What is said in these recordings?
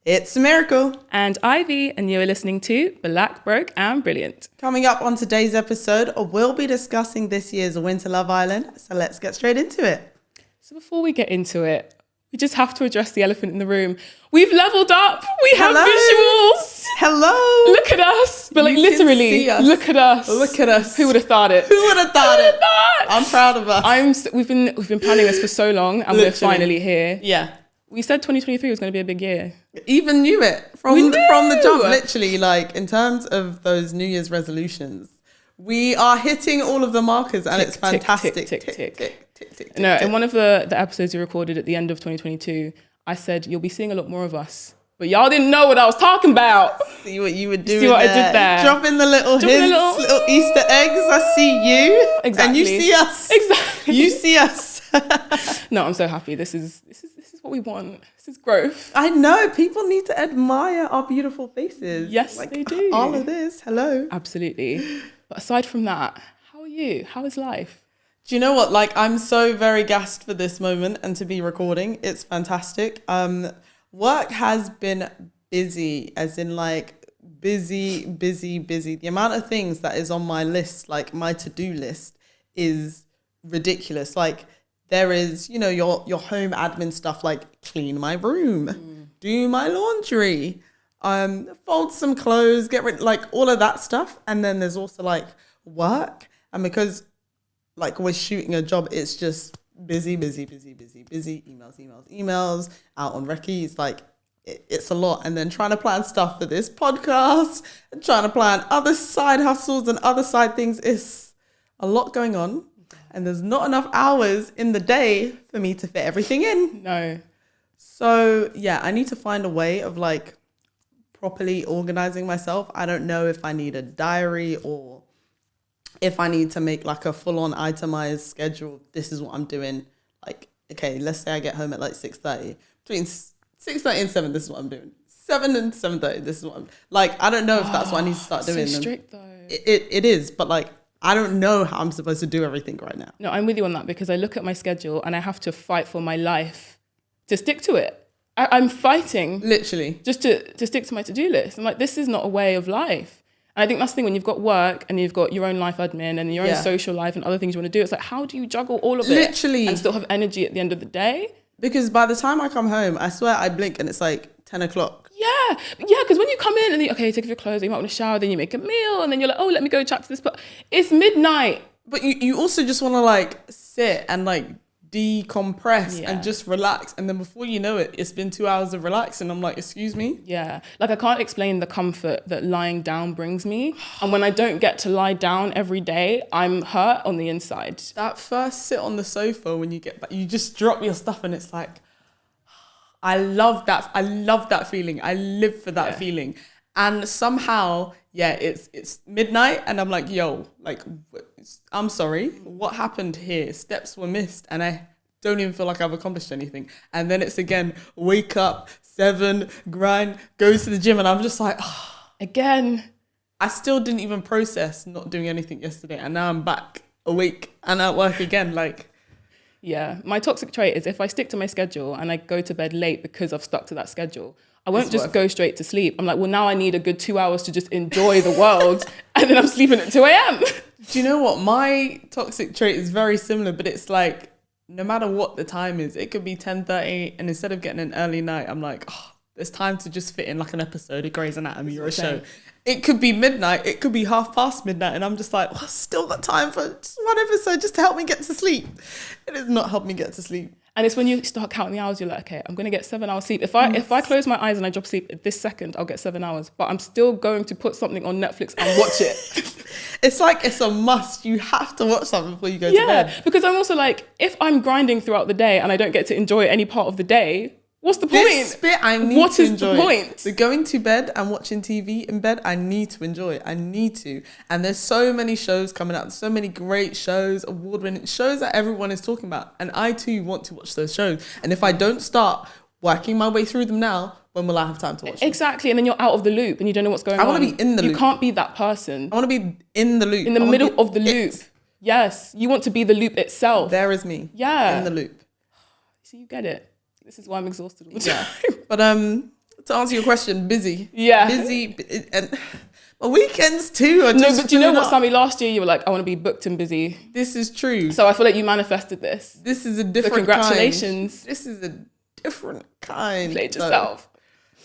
It's a miracle. And Ivy, and you're listening to Black, Broke and Brilliant. Coming up on today's episode, we'll be discussing this year's Winter Love Island. So let's get straight into it. So before we get into it, we just have to address the elephant in the room. We've leveled up. We have visuals. Hello. Look at us. But like literally, look at us. Look at us. Who would have thought it? Who would have thought it? I'm proud of us. We've been planning this for so long, and we're finally here. Yeah. We said 2023 was going to be a big year. Even knew it from the jump, literally, like in terms of those New Year's resolutions. We are hitting all of the markers and it's fantastic. Tick. No, in one of the episodes we recorded at the end of 2022, I said, you'll be seeing a lot more of us. But y'all didn't know what I was talking about. See what you were doing. See what I did there. Dropping the little hints, little Easter eggs. I see you. Exactly. And you see us. Exactly. You see us. No, I'm so happy. This is what we want. This is growth. I know. People need to admire our beautiful faces. Yes, they do. All of this. Hello. Absolutely. But aside from that, how are you? How is life? Do you know what? Like, I'm so very gassed for this moment and to be recording. It's fantastic. Work has been busy, as in like busy. The amount of things that is on my list, like my to-do list, is ridiculous. Like, there is, you know, your home admin stuff, like clean my room, do my laundry, fold some clothes, get rid, like all of that stuff. And then there's also like work. And because like we're shooting a job, it's just busy, emails, out on recce. It's like, it's a lot. And then trying to plan stuff for this podcast and trying to plan other side hustles and other side things. It's a lot going on. And there's not enough hours in the day for me to fit everything in. No. So yeah, I need to find a way of like properly organizing myself. I don't know if I need a diary or if I need to make like a full-on itemized schedule. This is what I'm doing. Like, okay, let's say I get home at like 6:30. Between 6:30 and 7, this is what I'm doing. 7 and 7:30, this is what I'm... Like, I don't know if that's what I need to start doing. So strict though. It is, but like, I don't know how I'm supposed to do everything right now. No, I'm with you on that because I look at my schedule and I have to fight for my life to stick to it. I'm fighting. Literally. Just to stick to my to-do list. I'm like, this is not a way of life. And I think that's the thing when you've got work and you've got your own life admin and your own social life and other things you want to do. It's like, how do you juggle all of it? Literally. And still have energy at the end of the day? Because by the time I come home, I swear I blink and it's like 10 o'clock. Yeah, because when you come in and you, okay, take off your clothes, you might want to shower, then you make a meal, and then you're like, oh, let me go chat to this, but it's midnight. But you also just want to like sit and like decompress and just relax. And then before you know it, it's been 2 hours of relaxing. I'm like, excuse me? Yeah, like I can't explain the comfort that lying down brings me. And when I don't get to lie down every day, I'm hurt on the inside. That first sit on the sofa when you get back, you just drop your stuff and it's like, I love that feeling. I live for that feeling. And somehow, it's midnight and I'm like, yo, like, I'm sorry. What happened here? Steps were missed and I don't even feel like I've accomplished anything. And then it's again, wake up, 7, grind, go to the gym. And I'm just like, again. I still didn't even process not doing anything yesterday. And now I'm back awake and at work again. Like, yeah, my toxic trait is if I stick to my schedule and I go to bed late because I've stuck to that schedule, I won't just go straight to sleep. I'm like, well, now I need a good 2 hours to just enjoy the world. And then I'm sleeping at 2 a.m. Do you know what? My toxic trait is very similar, but it's like, no matter what the time is, it could be 10:30 and instead of getting an early night, I'm like, there's time to just fit in like an episode of Grey's Anatomy or a show. It could be midnight, it could be midnight, and I'm just like, I've still got time for just one episode just to help me get to sleep. It has not helped me get to sleep. And it's when you start counting the hours, you're like, okay, I'm going to get 7 hours sleep. If I close my eyes and I drop sleep at this second, I'll get 7 hours. But I'm still going to put something on Netflix and watch it. It's like, it's a must. You have to watch something before you go to bed. Yeah, because I'm also like, if I'm grinding throughout the day and I don't get to enjoy any part of the day, what's the point? This bit I need what to is enjoy. The point? So going to bed and watching TV in bed, I need to enjoy it. I need to. And there's so many shows coming out. So many great shows, award-winning shows that everyone is talking about. And I too want to watch those shows. And if I don't start working my way through them now, when will I have time to watch them? Exactly. And then you're out of the loop and you don't know what's going on. I want to be in the loop. You can't be that person. I want to be in the loop. In the middle of the loop. Yes. You want to be the loop itself. There is me. Yeah. In the loop. So you get it. This is why I'm exhausted all the time. But to answer your question, busy. Yeah. Busy. And my weekends too are just No, but do you know what, up. Sammy? Last year you were like, I want to be booked and busy. This is true. So I feel like you manifested this. This is a So different congratulations. kind. This is a different kind. Played though. yourself.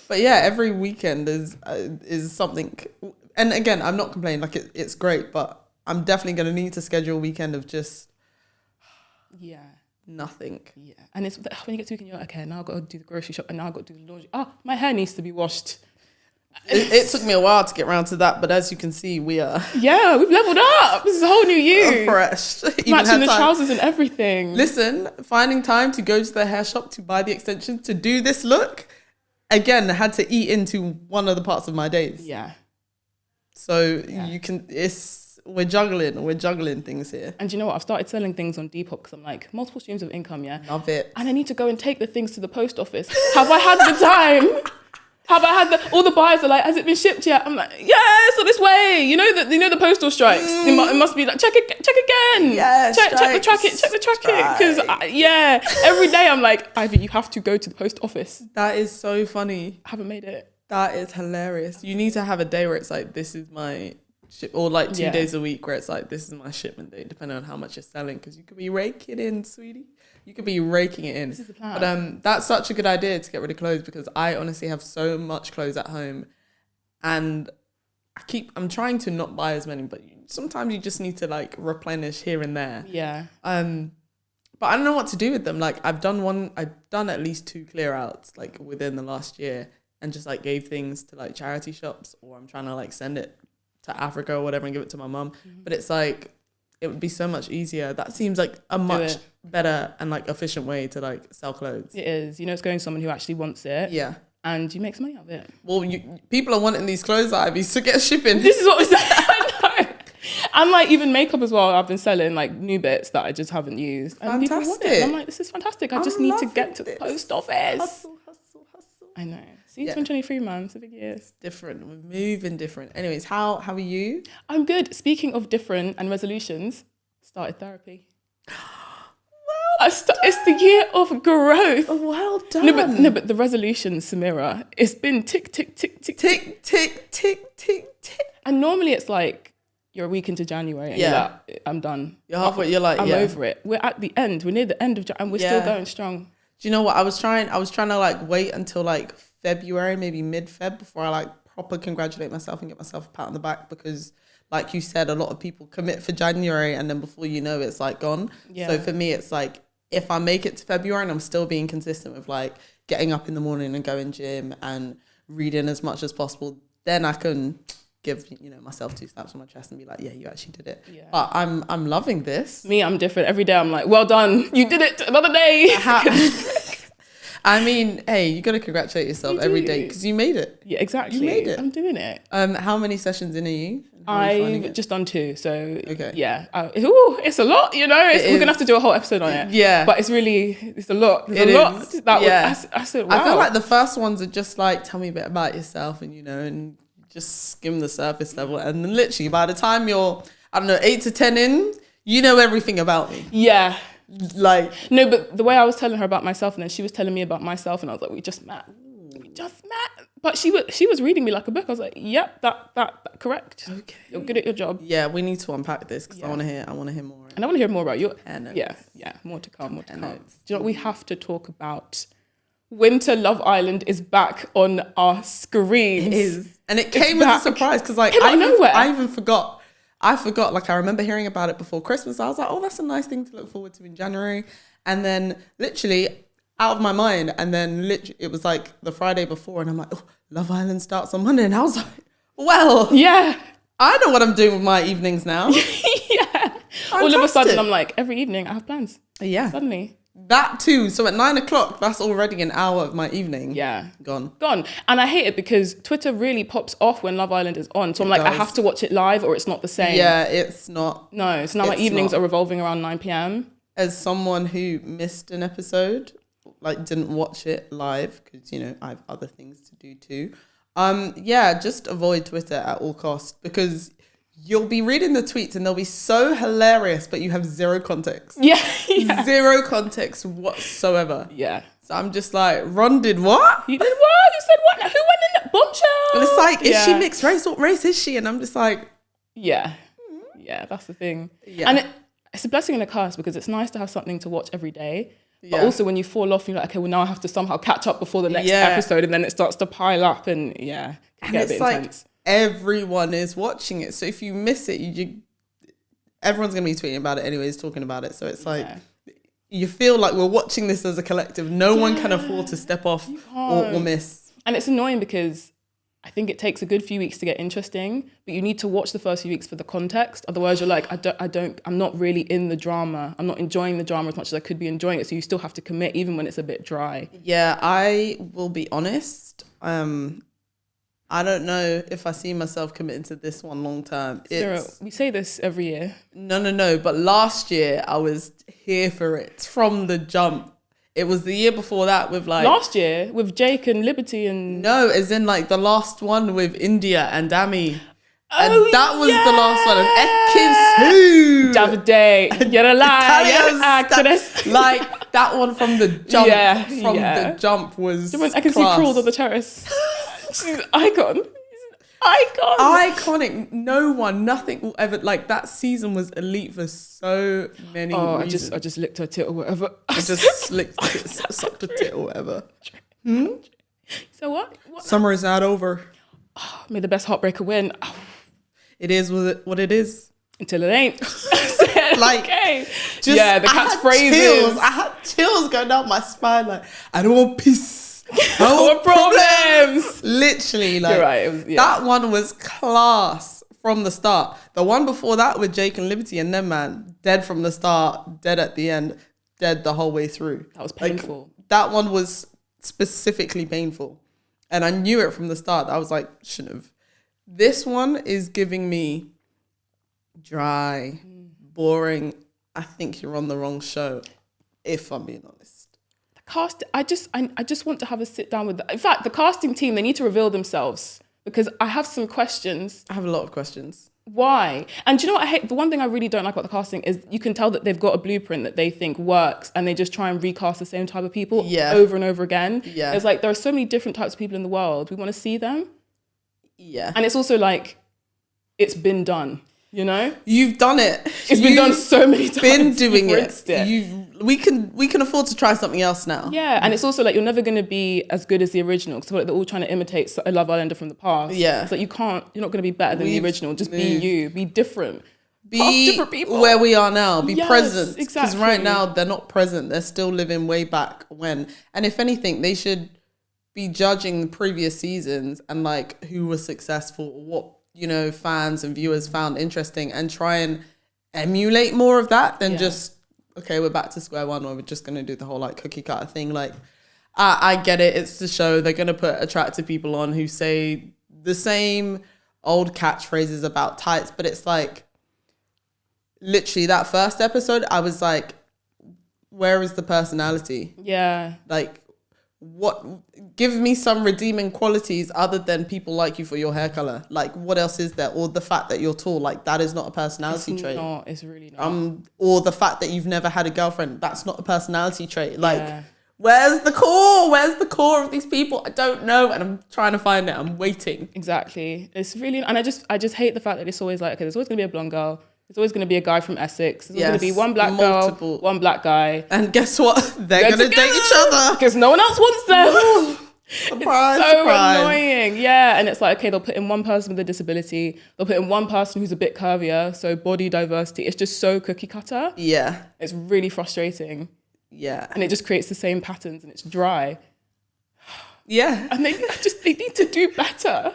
But yeah, every weekend is something. And again, I'm not complaining. Like it's great, but I'm definitely going to need to schedule a weekend of just nothing. Yeah. And it's when you get to weekend, you're like, okay, now I've got to do the grocery shop and now I've got to do the laundry. Oh, my hair needs to be washed. It took me a while to get around to that, but as you can see, we are Yeah, we've leveled up. This is a whole new you. fresh. Matching the trousers and everything. Listen, finding time to go to the hair shop to buy the extensions to do this look, again, had to eat into one of the parts of my days. Yeah. So we're juggling things here. And you know what? I've started selling things on Depop because I'm like, multiple streams of income, yeah? Love it. And I need to go and take the things to the post office. Have I had the time? Have I had all the buyers are like, has it been shipped yet? I'm like, yeah, it's on its way. You know the postal strikes. It must be like, check again. Yeah, check the track it. Because every day I'm like, Ivy, you have to go to the post office. That is so funny. I haven't made it. That is hilarious. You need to have a day where it's like, this is my ship, or like 2 days a week where it's like, this is my shipment day, depending on how much you're selling. Because you could be raking in, sweetie. You could be raking it in. This is the plan. But that's such a good idea to get rid of clothes, because I honestly have so much clothes at home, and I'm trying to not buy as many, but sometimes you just need to like replenish here and there. Yeah. But I don't know what to do with them. Like I've done at least 2 clear outs like within the last year, and just like gave things to like charity shops, or I'm trying to like send it to Africa or whatever and give it to my mum. But it's like, it would be so much easier. That seems like a much better and like efficient way to like sell clothes. It is. You know, it's going to someone who actually wants it. Yeah. And you make some money out of it. Well, people are wanting these clothes, Ivy, so get shipping. This is what we said. I know. And like even makeup as well. I've been selling like new bits that I just haven't used. And people want it. And I'm like, this is fantastic. I just need to get to the post office. Hustle. I know. See, 2023, man. It's a big year. It's different. We're moving different. Anyways, how are you? I'm good. Speaking of different and resolutions, started therapy. It's the year of growth. Well done. No, but the resolution, Samira, it's been tick, tick, tick, tick, tick, tick, tick, tick, tick. And normally it's like you're a week into January and you're like, I'm done. You're halfway. You're like, I'm over it. We're at the end. We're near the end of January and we're still going strong. Do you know what? I was trying to like wait until like February, maybe mid-Feb, before I like proper congratulate myself and get myself a pat on the back, because like you said, a lot of people commit for January and then before you know it's like gone. Yeah. So for me, it's like, if I make it to February and I'm still being consistent with like getting up in the morning and going gym and reading as much as possible, then I can give myself 2 slaps on my chest and be like, yeah, you actually did it. Yeah. But I'm loving this. Me, I'm different. Every day I'm like, well done, you did it, another day. I mean, hey, you got to congratulate yourself every day because you made it. Yeah, exactly. You made it. I'm doing it. How many sessions in are you? I've just done 2, so okay. Yeah. It's a lot, we're gonna have to do a whole episode on it. Yeah, but it's a lot. There's a lot. I said, wow. I feel like the first ones are just like, tell me a bit about yourself, and just skim the surface level, and then literally by the time you're 8 to 10 in, you know everything about me. Yeah. Like, no, but the way I was telling her about myself, and then she was telling me about myself, and I was like, we just met. But she was reading me like a book. I was like, yep, that correct. Okay, you're good at your job. Yeah, we need to unpack this because I want to hear more. And I want to hear more about you. Yeah, more to come. Do you know what? We have to talk about Winter Love Island is back on our screens. It is, and it came as a surprise because like I even forgot. I forgot, like I remember hearing about it before Christmas. I was like, oh, that's a nice thing to look forward to in January. And then literally out of my mind. And then literally it was like the Friday before and I'm like, oh, Love Island starts on Monday. And I was like, well, yeah, I know what I'm doing with my evenings now. Yeah. Fantastic. All of a sudden I'm like, every evening I have plans. Yeah. Suddenly. That too. So at 9 o'clock, that's already an hour of my evening. Yeah. Gone. And I hate it because Twitter really pops off when Love Island is on. So I'm like, I have to watch it live or it's not the same. Yeah, it's not. No, so now my evenings are revolving around 9 p.m. As someone who missed an episode, like didn't watch it live because, I have other things to do too. Just avoid Twitter at all costs because you'll be reading the tweets and they'll be so hilarious, but you have zero context. Yeah. Zero context whatsoever. Yeah. So I'm just like, Ron did what? You did what? You said what? Who went in that bombshell? And it's like, is she mixed race? What race is she? And I'm just like, yeah, that's the thing. Yeah. And it's a blessing and a curse because it's nice to have something to watch every day. But Yeah. also when you fall off, you're like, okay, well now I have to somehow catch up before the next episode, and then it starts to pile up, and it and get a it's bit like intense. everyone is watching it. So if you miss it, everyone's gonna be tweeting about it anyways, talking about it. So it's like you feel like we're watching this as a collective. No one can afford to step off or miss. And it's annoying because I think it takes a good few weeks to get interesting, but you need to watch the first few weeks for the context. Otherwise you're like, I'm not really in the drama. I'm not enjoying the drama as much as I could be enjoying it. So you still have to commit even when it's a bit dry. Yeah, I will be honest. I don't know if I see myself committing to this one long term. Sarah, we say this every year. No. But last year I was here for it from the jump. It was the year before that with like... Last year with Jake and Liberty and... No, as in like the last one with India and Dami. And that was the last one. And Davide, you're a liar, actress. Like that one from the jump. The jump was I can see Crawled on the terrace. She's an icon. Iconic. No one, nothing will ever like that season was elite for so many reasons. I just licked her tit or whatever. I just sucked a tit or whatever. So what? Summer is not over. Oh, may the best heartbreaker win. Oh. It is what it is. Until it ain't. Like, okay. The catchphrases. I had chills going down my spine. Like, I don't want peace. No problems. Literally, like, you're right. That one was class from the start. The one before that with Jake and Liberty and them, man, dead from the start, dead at the end, dead the whole way through. That was painful. Like, that one was specifically painful. And I knew it from the start. I was like, shouldn't have. This one is giving me dry, boring. I think you're on the wrong show, if I'm being honest. I just want to have a sit down with them. In fact, the casting team, they need to reveal themselves because I have some questions. I have a lot of questions. Why? And do you know what I hate? The one thing I really don't like about the casting is you can tell that they've got a blueprint that they think works and they just try and recast the same type of people over and over again. Yeah. It's like there are so many different types of people in the world. We want to see them. Yeah. And it's also like, it's been done. You know, you've done it. It's been done so many times. Been doing it. We can afford to try something else now. Yeah, and it's also like you're never going to be as good as the original because like they're all trying to imitate a Love Islander from the past. Yeah, it's like you're not going to be better than the original. Just be you. Be different. Be different people. Where we are now. Be present. Exactly. Because right now they're not present. They're still living way back when. And if anything, they should be judging previous seasons and like who was successful or what, you know, fans and viewers found interesting and try and emulate more of that than just, okay, we're back to square one where we're just going to do the whole like cookie cutter thing. Like, I get it. It's the show. They're going to put attractive people on who say the same old catchphrases about tights, but it's like, literally that first episode, I was like, where is the personality? Yeah. Like, what, give me some redeeming qualities other than people like you for your hair color. Like, what else is there? Or the fact that you're tall, like that is not a personality trait. It's really not. Or the fact that you've never had a girlfriend, that's not a personality trait. Like, where's the core? Where's the core of these people? I don't know, and I'm trying to find it. I'm waiting. Exactly. It's really, and I just hate the fact that it's always like, okay, there's always gonna be a blonde girl. There's always going to be a guy from Essex. There's going to be one black girl, one black guy. And guess what? They're going to date each other. Because no one else wants them. Surprise, it's so surprise. annoying. Yeah. And it's like, okay, they'll put in one person with a disability. They'll put in one person who's a bit curvier. So body diversity. It's just so cookie cutter. Yeah. It's really frustrating. Yeah. And it just creates the same patterns and it's dry. Yeah. And they need to do better.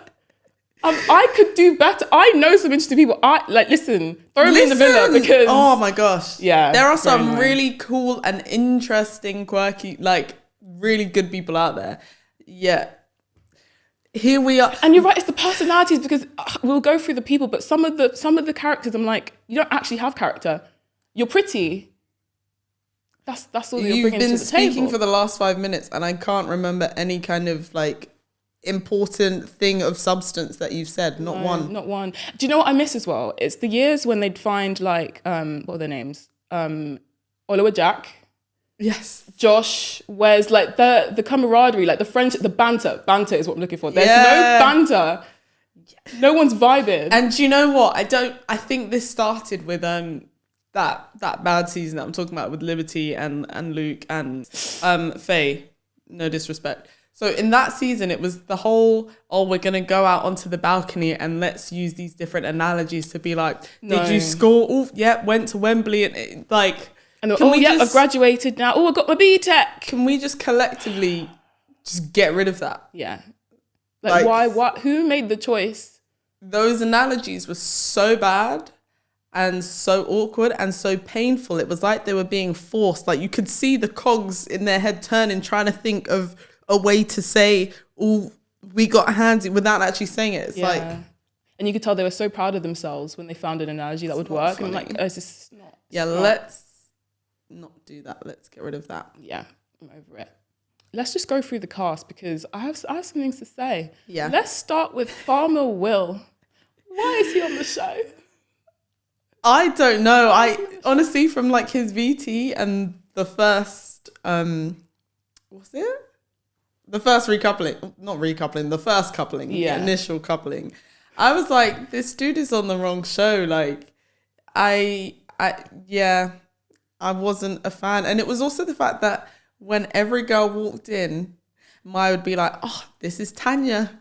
I could do better. I know some interesting people. Listen, throw me in the villa because... Oh my gosh. Yeah. There are some really cool and interesting, quirky, like really good people out there. Yeah. Here we are. And you're right, it's the personalities because we'll go through the people, but some of the characters, I'm like, you don't actually have character. You're pretty. That's all you're bringing to the table. You've been speaking for the last 5 minutes and I can't remember any kind of like important thing of substance that you've said. Not one. Do you know what I miss as well? It's the years when they'd find like what are their names? Oliver Jack, Yes. Josh, where's like the camaraderie, like the friendship, the banter. Banter is what I'm looking for. There's Yeah. no banter. No one's vibing. And you know what? I think this started with that bad season that I'm talking about with Liberty and Luke and Faye. No disrespect. So in that season, it was the whole, we're going to go out onto the balcony and let's use these different analogies to be like, did you score? Oh, yeah, went to Wembley. And I've graduated now. Oh, I got my BTEC. Can we just collectively just get rid of that? Yeah. Like why? What? Who made the choice? Those analogies were so bad and so awkward and so painful. It was like they were being forced. Like you could see the cogs in their head turning, trying to think of a way to say, oh, we got handsy without actually saying it. It's like... And you could tell they were so proud of themselves when they found an analogy that would work. Funny. And I'm like, it's just not... Let's not do that. Let's get rid of that. Yeah, I'm over it. Let's just go through the cast because I have some things to say. Yeah. Let's start with Farmer Will. Why is he on the show? I don't know. I honestly, from like his VT and the first... what's it? The first the first coupling, the initial coupling. I was like, this dude is on the wrong show. Like, I wasn't a fan. And it was also the fact that when every girl walked in, Maya would be like, oh, this is Tanya.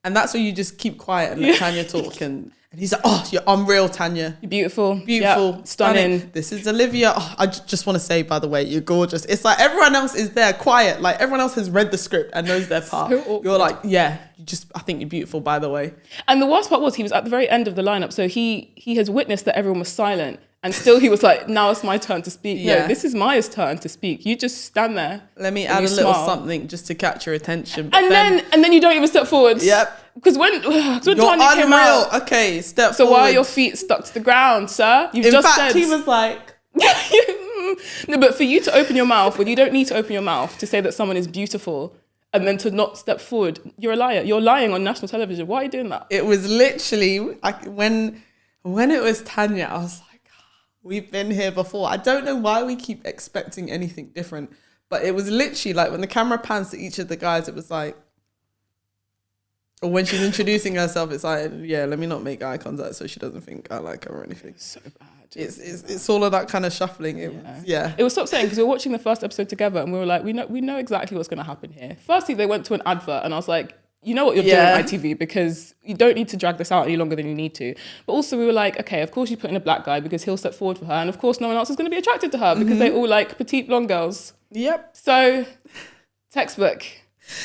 And that's where you just keep quiet and let Tanya talk. And he's like, oh, you're unreal, Tanya. You're beautiful. Beautiful. Yep. Stunning. This is Olivia. Oh, I just want to say, by the way, you're gorgeous. It's like everyone else is there quiet. Like everyone else has read the script and knows their part. So you're like, yeah, I think you're beautiful, by the way. And the worst part was he was at the very end of the lineup. So he has witnessed that everyone was silent. And still he was like, now it's my turn to speak. Yeah. No, this is Maya's turn to speak. You just stand there. Let me add a little something just to catch your attention. But and then you don't even step forward. Yep. Because when Tanya came out. Okay, step so forward. why are your feet stuck to the ground, sir? In fact, he was like... No, but for you to open your mouth, when you don't need to open your mouth to say that someone is beautiful and then to not step forward, you're a liar. You're lying on national television. Why are you doing that? It was literally, when it was Tanya, I was like, we've been here before. I don't know why we keep expecting anything different, but it was literally like when the camera pans to each of the guys, it was like, or when she's introducing herself, it's like, yeah, let me not make eye contact so she doesn't think I like her or anything. So bad. It's all of that kind of shuffling. It was so upsetting because we were watching the first episode together and we were like, we know exactly what's going to happen here. Firstly, they went to an advert and I was like, you know what you're doing on ITV because you don't need to drag this out any longer than you need to. But also we were like, okay, of course you put in a black guy because he'll step forward for her. And of course no one else is going to be attracted to her because they all like petite blonde girls. Yep. So, textbook.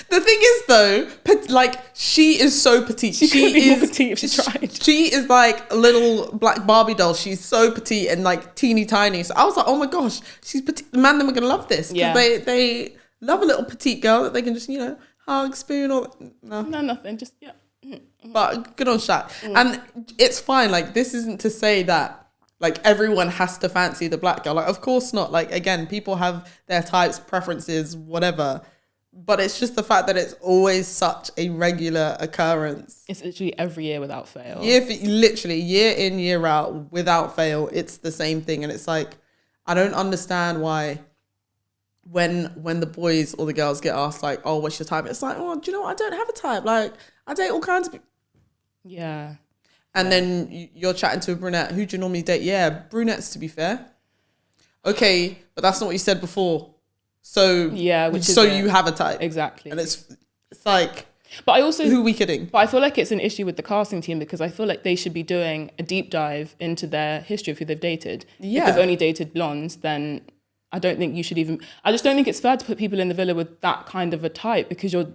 The thing is though, like she is so petite. She could be more petite if she tried. She is like a little black Barbie doll. She's so petite and like teeny tiny. So I was like, oh my gosh, she's petite. The man, them are going to love this. Because they love a little petite girl that they can just, hug, spoon, or no, nothing. Just But good on Shaq, and it's fine. Like this isn't to say that like everyone has to fancy the black girl. Like of course not. Like again, people have their types, preferences, whatever. But it's just the fact that it's always such a regular occurrence. It's literally every year without fail. Literally year in, year out, without fail. It's the same thing, and it's like I don't understand why. When the boys or the girls get asked like, oh, what's your type? It's like, oh, do you know what? I don't have a type. Like, I date all kinds of people. Yeah. And then you're chatting to a brunette. Who do you normally date? Yeah, brunettes, to be fair. Okay, but that's not what you said before. So yeah, you have a type. Exactly. And it's like, but I also, who are we kidding? But I feel like it's an issue with the casting team because I feel like they should be doing a deep dive into their history of who they've dated. Yeah. If they've only dated blondes, then I don't think you should even... I just don't think it's fair to put people in the villa with that kind of a type because you're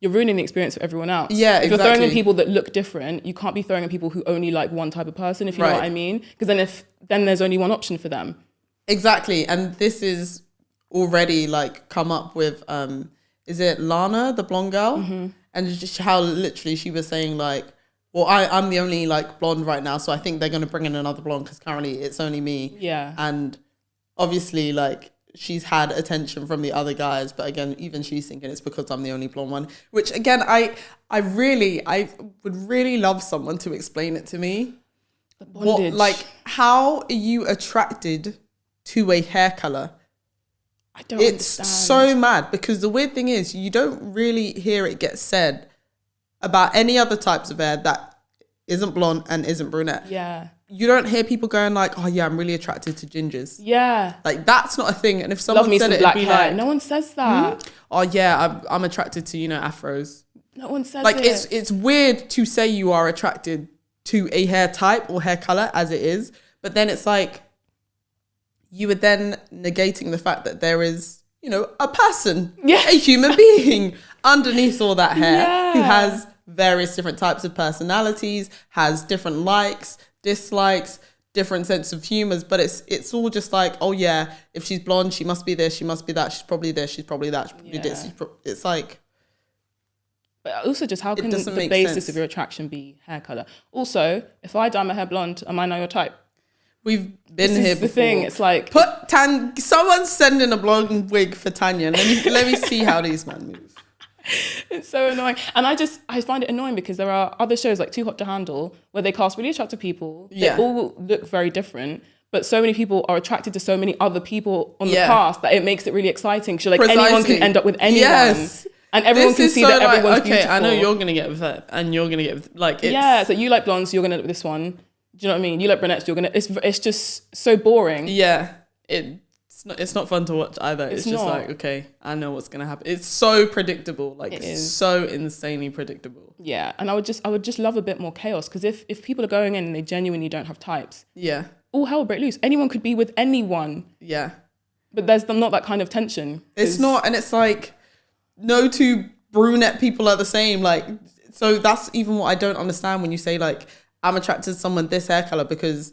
ruining the experience for everyone else. Yeah, if you're throwing in people that look different, you can't be throwing in people who only like one type of person, if you know what I mean. Because then there's only one option for them. Exactly. And this is already like come up with, is it Lana, the blonde girl? Mm-hmm. And just how literally she was saying like, well, I'm the only like blonde right now, so I think they're going to bring in another blonde because currently it's only me. Yeah. And obviously, like, she's had attention from the other guys, but again, even she's thinking it's because I'm the only blonde one. Which again, I would really love someone to explain it to me. The bondage. How are you attracted to a hair color? I don't It's understand. so mad because the weird thing is you don't really hear it get said about any other types of hair that isn't blonde and isn't brunette. Yeah. You don't hear people going like, oh yeah, I'm really attracted to gingers. Yeah. Like that's not a thing. And if Love someone me said some it, black it'd be hair. like, No one says that. oh yeah, I'm attracted to, afros. No one says Like it. it's weird to say you are attracted to a hair type or hair color as it is, but then it's like you are then negating the fact that there is, a person, Yes. a human being underneath all that hair who Yeah. has various different types of personalities, has different likes, dislikes, different sense of humors, but it's all just like, oh yeah, if she's blonde, she must be this, she must be that, she's probably this, she's probably that, she's probably this. It's like, But also, just how can doesn't the make basis sense. of your attraction be hair color? Also, if I dye my hair blonde, am I now your type? we've been This here is the before. thing. It's like, Someone's sending a blonde wig for Tanya. Let me see how these men move. it's so annoying. And I find it annoying because there are other shows like Too Hot to Handle where they cast really attractive people. Yeah. They all look very different. But so many people are attracted to so many other people on the Yeah. cast that it makes it really exciting. So like anyone Precisely. can end up with anyone. Yes. And everyone This can is see so that like, everyone's okay, beautiful. I know you're gonna get with that, and you're gonna get with like it's, Yeah, so you like blondes, so you're gonna end up with this one. Do you know what I mean? You like brunettes, you're gonna. It's just so boring. yeah. It's not fun to watch either. It's just not. like, okay, I know what's gonna happen. It's so predictable. Like It it's is. so insanely predictable. Yeah, and I would just love a bit more chaos because if people are going in and they genuinely don't have types, Yeah. all hell break loose. Anyone could be with anyone, Yeah. but there's not that kind of tension. It's 'Cause- not, and it's like no two brunette people are the same. Like, so that's even what I don't understand when you say like I'm attracted to someone this hair color because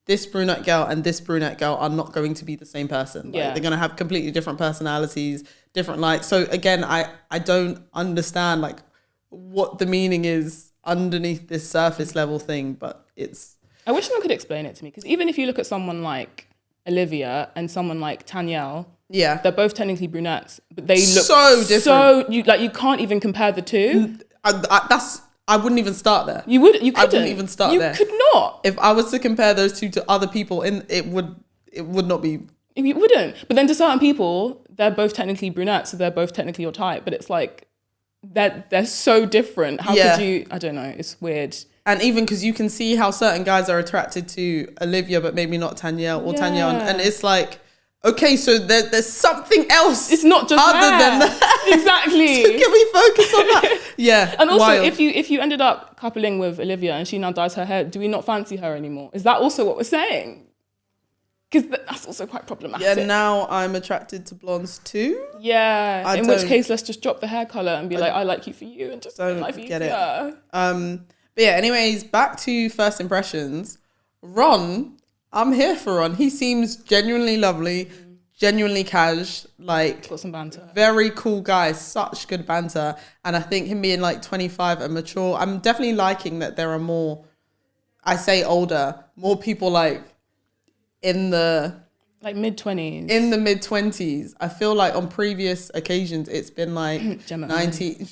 this brunette girl and this brunette girl are not going to be the same person. Like, Yeah. they're going to have completely different personalities, different likes. So again, I don't understand like what the meaning is underneath this surface level thing, but it's I wish someone could explain it to me because even if you look at someone like Olivia and someone like Tanyelle, yeah. they're both technically brunettes, but they look So different. So you can't even compare the two. I wouldn't even start there. You couldn't. I wouldn't even start there. You could not. If I was to compare those two to other people, it would not be. You wouldn't. But then to certain people, they're both technically brunettes, so they're both technically your type. But it's like they're so different. How Yeah. could you? I don't know. It's weird. And even because you can see how certain guys are attracted to Olivia, but maybe not Tanyelle or Tanyelle, Yeah. and it's like, okay, so there's something else. It's not just other hair. than that. Exactly. So can we focus on that? Yeah. And also, wild. if you ended up coupling with Olivia and she now dyes her hair, do we not fancy her anymore? Is that also what we're saying? Because that's also quite problematic. yeah, now I'm attracted to blondes too. Yeah. I In which don't- case, let's just drop the hair color and be like, I like you for you, and just make don't life get it. easier. But yeah, anyways, back to first impressions. Ron, I'm here for Ron. He seems genuinely lovely, genuinely cash, like Got some banter. very cool guy, such good banter. And I think him being like 25 and mature, I'm definitely liking that there are more, I say older, more people like in the Like mid-20s. in the mid 20s. I feel like on previous occasions it's been like Jama. 19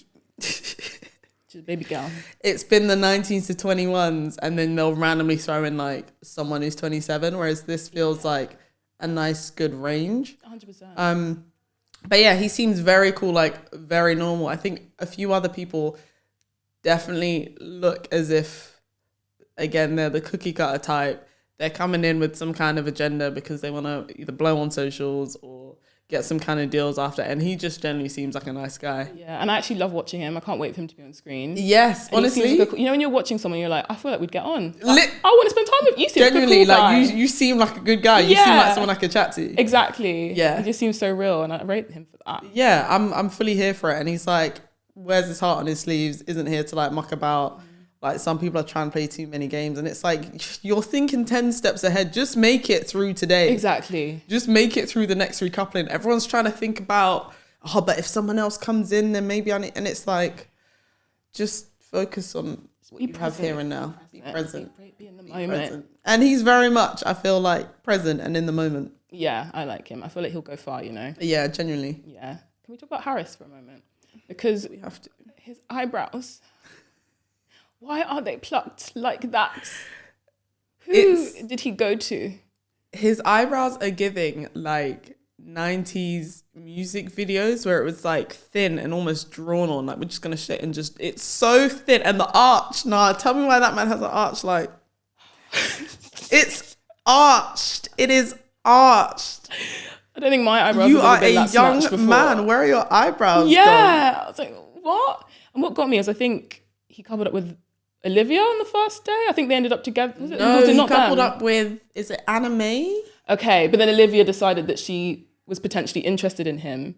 Just baby girl. it's been the 19s to 21s, and then they'll randomly throw in like someone who's 27, whereas this feels like a nice good range. 100%. But yeah, he seems very cool, like very normal. I think a few other people definitely look as if, again, they're the cookie cutter type. They're coming in with some kind of agenda because they want to either blow on socials or get some kind of deals after. And he just generally seems like a nice guy. Yeah, and I actually love watching him. I can't wait for him to be on screen. Yes, And he seems honestly. like you know when you're watching someone, you're like, I feel like we'd get on. Like, Lit- I want to spend time with you. Seem Genuinely, like, a cool like guy. you seem like a good guy. You seem Yeah. like someone I could chat to. Exactly. Yeah. He just seems so real, and I rate him for that. Yeah, I'm fully here for it. And he's like, wears his heart on his sleeves, isn't here to like muck about. Like some people are trying to play too many games, and it's like you're thinking 10 steps ahead. Just make it through today. Exactly. Just make it through the next recoupling. Everyone's trying to think about, oh, but if someone else comes in, then maybe I need, and it's like, just focus on what you have here and now. Be present. Be in the Be moment. present. And he's very much, I feel like, present and in the moment. Yeah, I like him. I feel like he'll go far, you know? Yeah, genuinely. Yeah. Can we talk about Harris for a moment? Because We have to. his eyebrows, why are they plucked like that? Who It's- did he go to? His eyebrows are giving like 90s music videos where it was like thin and almost drawn on. Like we're just gonna shit and just, it's so thin. And the arch, nah, tell me why that man has an arch. Like it's arched. It is arched. I don't think my eyebrows You have are ever been a that snatched young before. man. Where are your eyebrows? Yeah. gone? I was like, what? And what got me is I think he coupled up with Olivia on the first day. I think they ended up together. Was it, No, was it he not coupled them? up with, is it Anime? Okay, but then Olivia decided that she was potentially interested in him.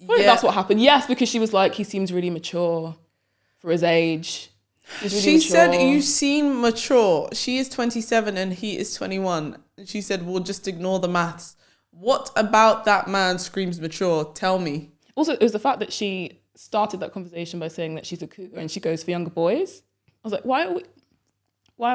I think that's what happened. Yes, because she was like, he seems really mature for his age. He's really She mature. said, you seem mature. She is 27 and he is 21. And she said, we'll just ignore the maths. What about that man screams mature? Tell me. Also, it was the fact that she started that conversation by saying that she's a cougar and she goes for younger boys. I was like, why are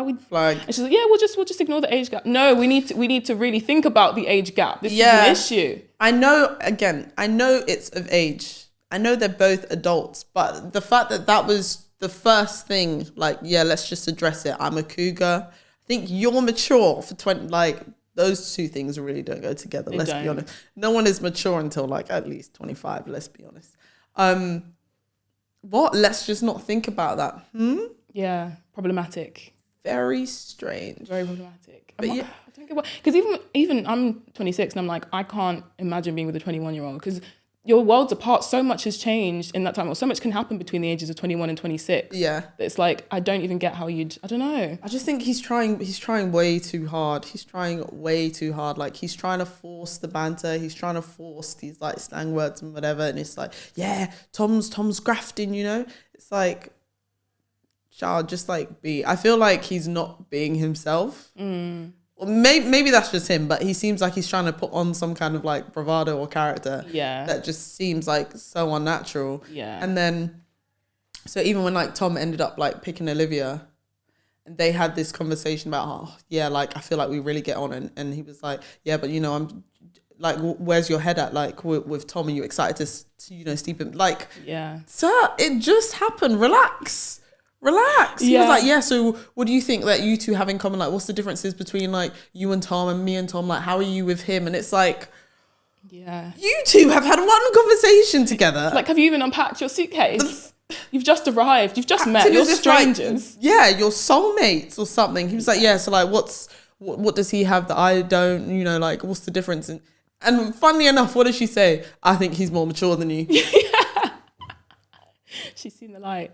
we Flag. And she's like, yeah, we'll just ignore the age gap. No, we need to really think about the age gap. This is an issue. I know it's of age. I know they're both adults, but the fact that was the first thing, like, yeah, let's just address it. I'm a cougar. I think you're mature for 20, like, those two things really don't go together. Let's be honest. No one is mature until like at least 25, let's be honest. Let's just not think about that. Yeah, problematic. Very strange. Very problematic. But yeah. I don't get why. Because even I'm 26 and I'm like, I can't imagine being with a 21-year-old because your worlds apart. So much has changed in that time. Or so much can happen between the ages of 21 and 26. Yeah. It's like, I don't even get how I don't know. I just think he's trying way too hard. He's trying way too hard. Like he's trying to force the banter. He's trying to force these like slang words and whatever. And it's like, yeah, Tom's grafting, you know? It's like, child, just like be. I feel like he's not being himself. Or maybe that's just him, but he seems like he's trying to put on some kind of like bravado or character. Yeah. That just seems like so unnatural. Yeah. And then, so even when like Tom ended up like picking Olivia, and they had this conversation about, oh yeah, like I feel like we really get on, and he was like, yeah, but you know, I'm like, where's your head at? Like with Tom, are you excited to you know, sleep him? Like, yeah, sir, it just happened. Relax. He was like, yeah, so what do you think that you two have in common? Like, what's the differences between like you and Tom and me and Tom? Like, how are you with him? And it's like, yeah, you two have had one conversation together. Like, have you even unpacked your suitcase? You've just arrived. You've just met. You're strangers. Like, yeah, you're soulmates or something. He was like, yeah, so like, what does he have that I don't? You know, like, what's the difference? And funnily enough, what does she say? I think he's more mature than you. Yeah. She's seen the light.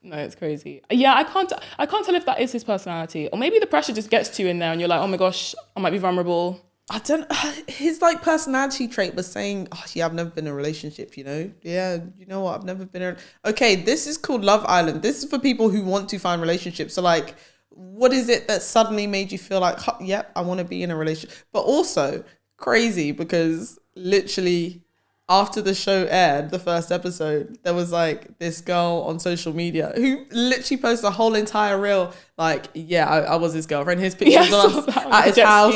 No, it's crazy. Yeah, I can't tell if that is his personality, or maybe the pressure just gets to you in there, and you're like, oh my gosh, I might be vulnerable. I don't. His like personality trait was saying, "Oh yeah, I've never been in a relationship." You know, yeah, you know what? I've never been in. Okay, this is called Love Island. This is for people who want to find relationships. So like, what is it that suddenly made you feel like, yep, I want to be in a relationship? But also crazy because literally after the show aired, the first episode, there was like this girl on social media who literally posted a whole entire reel like, yeah, I was his girlfriend. His pictures of us at his house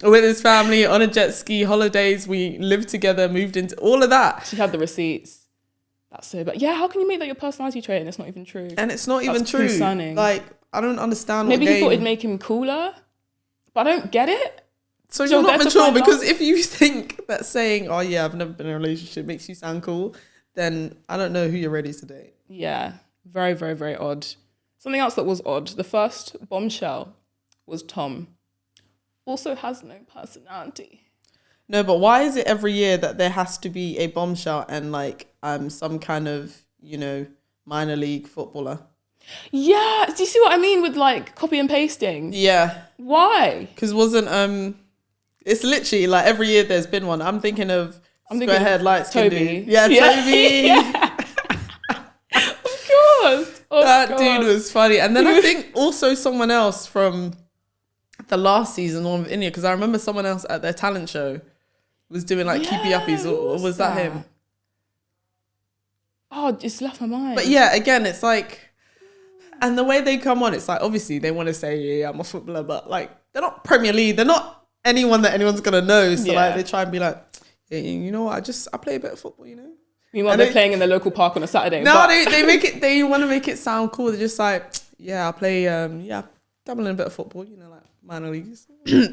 with his family on a jet ski, holidays. We lived together, moved into all of that. She had the receipts. That's so bad. Yeah, how can you make that your personality trait and it's not even true? And it's not even true. Concerning. Like, I don't understand. Maybe he thought it'd make him cooler, but I don't get it. So you're not mature because if you think that saying, oh yeah, I've never been in a relationship makes you sound cool, then I don't know who you're ready to date. Yeah, very, very, very odd. Something else that was odd, the first bombshell was Tom. Also has no personality. No, but why is it every year that there has to be a bombshell and like some kind of, you know, minor league footballer? Yeah, do you see what I mean with like copy and pasting? Yeah. Why? Because it's literally like every year there's been one. I'm thinking of light skin Toby. dude. Yeah, Toby. Yeah. Of course. That dude was funny. And then I think also someone else from the last season of India, because I remember someone else at their talent show was doing like keepy uppies, or was that him? Oh, it's left my mind. But yeah, again, it's like, and the way they come on, it's like obviously they want to say, yeah, I'm a footballer, but like they're not Premier League, they're not anyone that anyone's gonna know. So like they try and be like, yeah, you know what, I play a bit of football, you know. Meanwhile, they're playing in the local park on a Saturday. No, they want to make it sound cool. They're just like, yeah, I play dabble in a bit of football, you know, like minor leagues.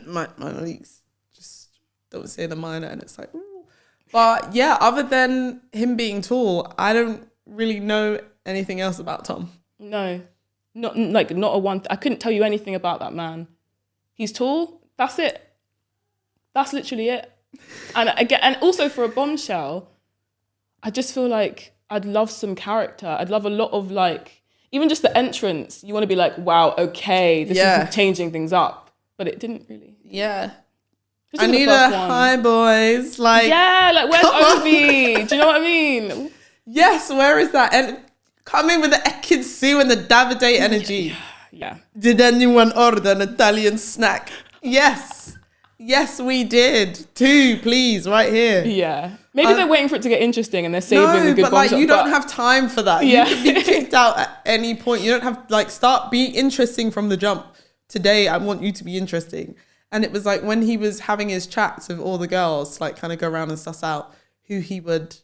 Minor leagues. Just don't say the minor, and it's like, ooh. But yeah, other than him being tall, I don't really know anything else about Tom. No, not a one. I couldn't tell you anything about that man. He's tall. That's it. That's literally it. And again, and also for a bombshell, I just feel like I'd love some character. I'd love a lot of like, even just the entrance. You want to be like, wow, okay, this is changing things up. But it didn't really. Yeah. I need a hi boys. Like, yeah, like where's Ovi? Do you know what I mean? Yes, where is that? And come in with the Ekinsu and the Davide energy. Yeah. Did anyone order an Italian snack? Yes. Yes, we did. 2, please, right here. Yeah. Maybe they're waiting for it to get interesting and they're saving the good but like, you don't have time for that. Yeah. You can be kicked out at any point. You don't have, like, start being interesting from the jump. Today, I want you to be interesting. And it was like when he was having his chats with all the girls, like kind of go around and suss out who he would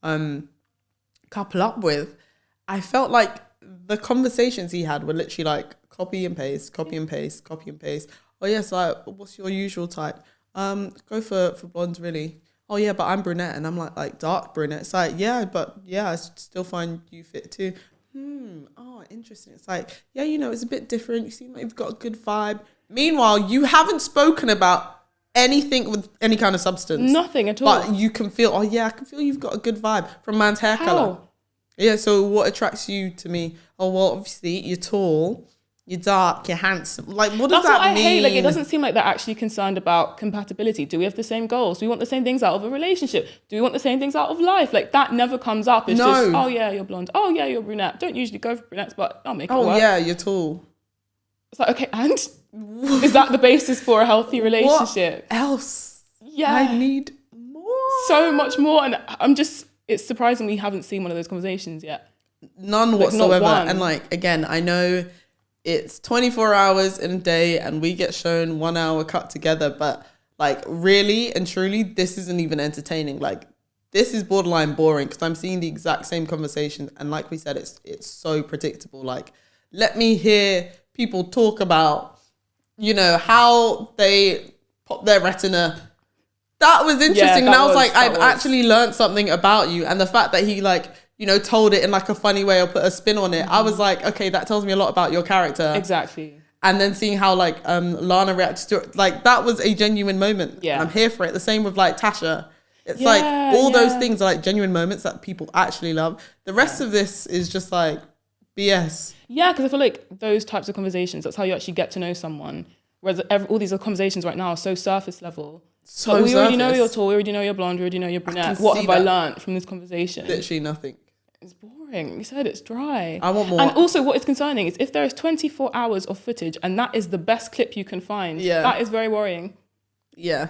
couple up with. I felt like the conversations he had were literally like copy and paste, copy and paste, copy and paste. Oh yes, like what's your usual type? Go for blondes really. Oh yeah, but I'm brunette and I'm like dark brunette. It's like, yeah, but yeah, I still find you fit too. Oh, interesting. It's like, yeah, you know, it's a bit different. You seem like you've got a good vibe. Meanwhile, you haven't spoken about anything with any kind of substance. Nothing at all. But you can feel, oh yeah, I can feel you've got a good vibe from man's hair colour. Yeah, so what attracts you to me? Oh, well, obviously, you're tall, you're dark, you're handsome. Like, what does that mean? That's what I hate. Like, it doesn't seem like they're actually concerned about compatibility. Do we have the same goals? Do we want the same things out of a relationship? Do we want the same things out of life? Like, that never comes up. It's just, oh yeah, you're blonde. Oh yeah, you're brunette. Don't usually go for brunettes, but I'll make it work. Oh yeah, you're tall. It's like, okay, and? Is that the basis for a healthy relationship? What else? Yeah. I need more. So much more. And it's surprising we haven't seen one of those conversations yet. None whatsoever. And like, again, I know it's 24 hours in a day and we get shown 1 hour cut together, but like really and truly, this isn't even entertaining. Like, this is borderline boring because I'm seeing the exact same conversation. And like we said, it's so predictable. Like, let me hear people talk about, you know, how they pop their retina. That was interesting. And I was like, I've actually learned something about you. And the fact that he like, you know, told it in like a funny way or put a spin on it. I was like, okay, that tells me a lot about your character. Exactly. And then seeing how like Lana reacts to it, like that was a genuine moment. Yeah. And I'm here for it. The same with like Tasha. It's like all those things are like genuine moments that people actually love. The rest of this is just like BS. Yeah, because I feel like those types of conversations, that's how you actually get to know someone. Whereas all these conversations right now are so surface level. So we already know you're tall, we already know you're blonde, we already know you're brunette. What have I learned from this conversation? Literally nothing. It's boring. You said it's dry. I want more. And also what is concerning is if there is 24 hours of footage and that is the best clip you can find, that is very worrying. Yeah.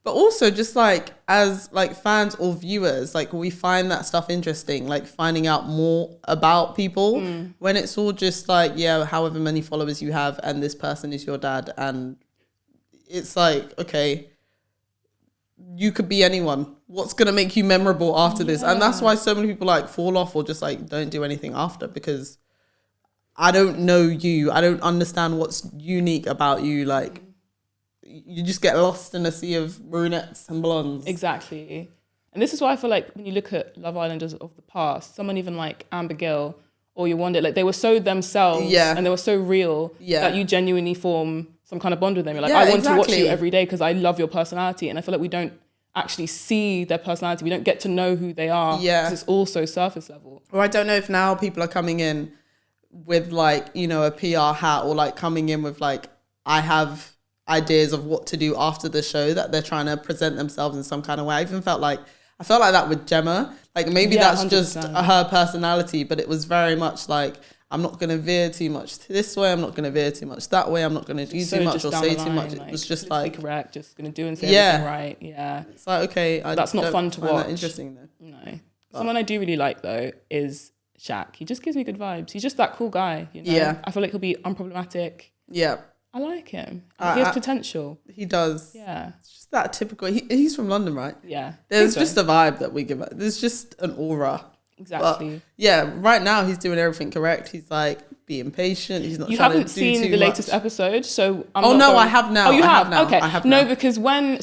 But also just like as like fans or viewers, like we find that stuff interesting, like finding out more about people when it's all just like, yeah, however many followers you have and this person is your dad. And it's like, okay, you could be anyone. What's going to make you memorable after this? And that's why so many people like fall off or just like don't do anything after, because I don't know you. I don't understand what's unique about you. Like, you just get lost in a sea of brunettes and blondes. Exactly. And this is why I feel like when you look at Love Islanders of the past, someone even like Amber Gill or You Wonder, like they were so themselves and they were so real that you genuinely form some kind of bond with them. You're like, I want to watch you every day because I love your personality. And I feel like we don't actually see their personality. We don't get to know who they are because it's all so surface level. Or I don't know if now people are coming in with like, you know, a PR hat or like coming in with like, I have ideas of what to do after the show, that they're trying to present themselves in some kind of way. I felt like that with Jama. Like maybe that's 100%. Just her personality, but it was very much like, I'm not going to veer too much this way. I'm not going to veer too much that way. I'm not going to do too much or say too much. It was just like correct, just going to do and say everything right. Yeah. It's like, okay. That's not fun to watch. That interesting though. No. But someone I do really like though is Shaq. He just gives me good vibes. He's just that cool guy. You know? Yeah. I feel like he'll be unproblematic. Yeah. I like him. He has potential. He does. Yeah. It's just that typical. He's from London, right? Yeah. There's just a vibe that we give it. There's just an aura. Exactly. But yeah, right now he's doing everything correct. He's like be impatient. He's not. You trying haven't to do seen too the latest much. episode, so I have now. Oh, you I have? now. Okay. I have no, now. because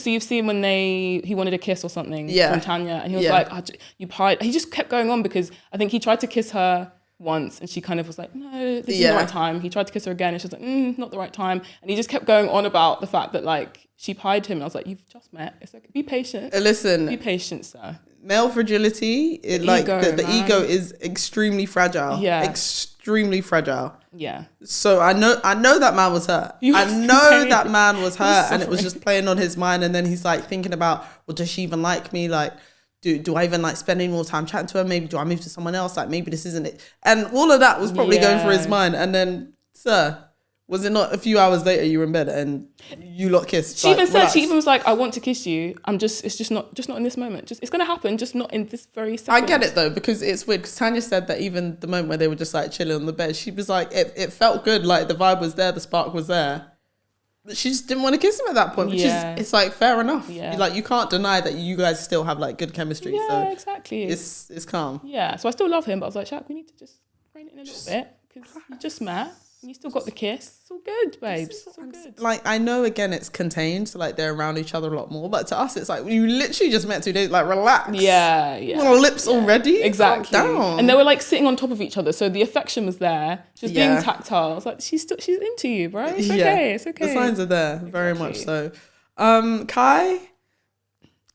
you've seen when he wanted a kiss or something from Tanya, and he was Yeah. like, oh, you pied. He just kept going on because I think he tried to kiss her once, and she kind of was like, no, this isn't the right time. He tried to kiss her again, and she was like, not the right time, and he just kept going on about the fact that like she pied him. And I was like, you've just met. It's like, be patient. Listen, be patient, sir. Male fragility, the ego is extremely fragile. Yeah. Extremely fragile. Yeah. So I know that man was hurt. I know that man was hurt, and it was just playing on his mind. And then he's like thinking about, well, does she even like me? Like, do I even like spend any more time chatting to her? Maybe do I move to someone else? Like, maybe this isn't it. And all of that was probably going through his mind. And then, sir, was it not a few hours later you were in bed and you lot kissed? She even was like, I want to kiss you. It's just not in this moment. It's going to happen, just not in this very second. I get it though, because it's weird. Because Tanya said that even the moment where they were just like chilling on the bed, she was like, it felt good. Like the vibe was there, the spark was there. But she just didn't want to kiss him at that point, which is, it's like fair enough. Yeah. Like you can't deny that you guys still have like good chemistry. Yeah, so exactly. It's calm. Yeah, so I still love him, but I was like, Shaq, we need to just rein it in a little bit because you just met. You still got the kiss. It's all good, babes. It's all good. Like, I know, again, it's contained, so, like, they're around each other a lot more. But to us, it's like, you literally just met 2 days. Like, relax. Yeah. Well, lips already? Exactly. Calm down. And they were, like, sitting on top of each other. So the affection was there. She was being tactile. I was like, she's into you, bro. It's okay. It's okay. The signs are there, very much so. Kai,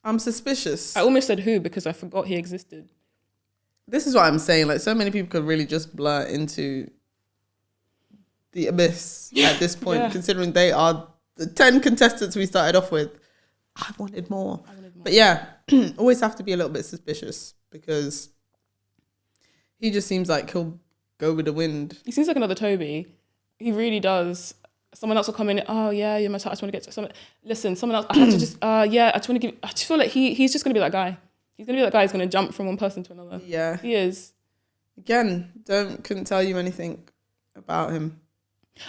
I'm suspicious. I almost said who because I forgot he existed. This is what I'm saying. Like, so many people could really just blur into the abyss at this point, considering they are the 10 contestants we started off with. I wanted more. But yeah, always have to be a little bit suspicious because he just seems like he'll go with the wind. He seems like another Toby. He really does. Someone else will come in. Oh yeah, you're my type. I just want to get to someone. Listen, someone else. I have to just. I just want to give. I just feel like he's just gonna be that guy. He's gonna be that guy who's gonna jump from one person to another. Yeah, he is. Again, couldn't tell you anything about him.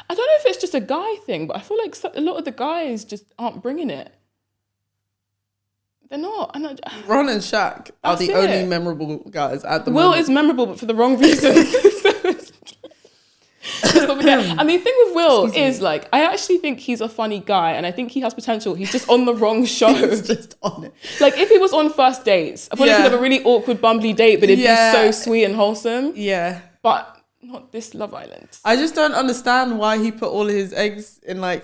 I don't know if it's just a guy thing, but I feel like a lot of the guys just aren't bringing it. They're not. Ron and Shaq are the only memorable guys at the moment. Will is memorable, but for the wrong reasons. And the thing with Will is, like, I actually think he's a funny guy and I think he has potential. He's just on the wrong show. He's just on it. Like, if he was on First Dates, I feel like he'd have a really awkward, bumbly date, but it'd be so sweet and wholesome. Yeah. But not this Love Island. I just don't understand why he put all of his eggs in, like,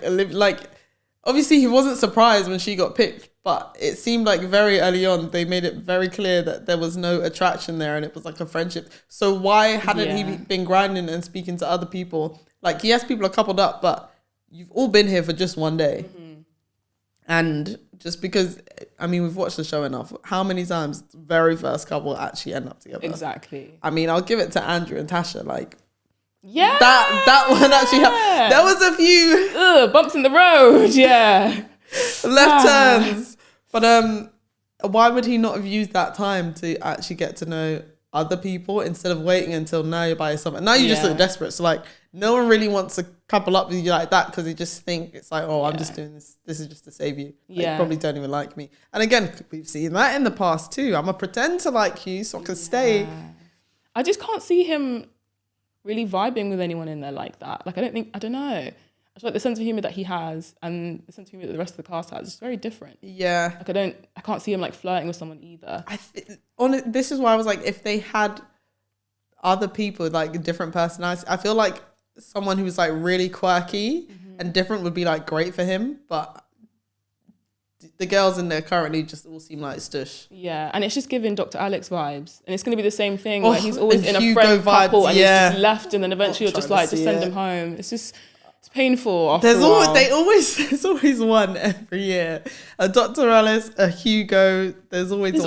obviously he wasn't surprised when she got picked, but it seemed like very early on they made it very clear that there was no attraction there and it was like a friendship. So why hadn't he been grinding and speaking to other people? Like, yes, people are coupled up, but you've all been here for just one day. Mm-hmm. And just because, I mean, we've watched the show enough. How many times the very first couple actually end up together? Exactly. I mean, I'll give it to Andrew and Tasha. Like, yeah, that one actually happened. There was a few bumps in the road. Yeah. Left turns. But why would he not have used that time to actually get to know other people instead of waiting until now you're by yourself? And now you just look desperate. So, like, no one really wants to couple up with you like that because they just think it's like, oh, I'm just doing this. This is just to save you. Like, you probably don't even like me. And again, we've seen that in the past too. I'm going to pretend to like you so I can stay. I just can't see him really vibing with anyone in there like that. Like, I don't know. I feel like the sense of humour that he has and the sense of humour that the rest of the cast has is very different. Yeah. Like, I can't see him like flirting with someone either. This is why I was like, if they had other people, like different personalities, I feel like someone who was like really quirky and different would be like great for him. But the girls in there currently just all seem like stush. Yeah, and it's just giving Dr. Alex vibes. And it's going to be the same thing where he's always in a friend couple and he's just left and then eventually you're just like, just send him home. It's painful after a while. There's always one every year. A Dr. Alice, a Hugo, there's always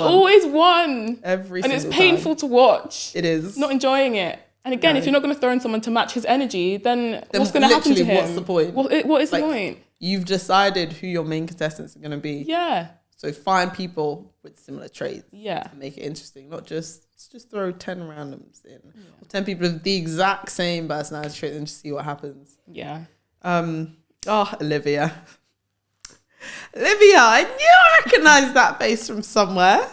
one. Every and single it's painful to watch. It is. Not enjoying it. And again, if you're not going to throw in someone to match his energy, then what's going to happen to him? What's the point? What is the point? You've decided who your main contestants are going to be. Yeah. So find people with similar traits. Yeah. To make it interesting. Not just throw 10 randoms in. Yeah. Or 10 people with the exact same personality trait and just see what happens. Yeah. Olivia. Olivia, I knew I recognised that face from somewhere.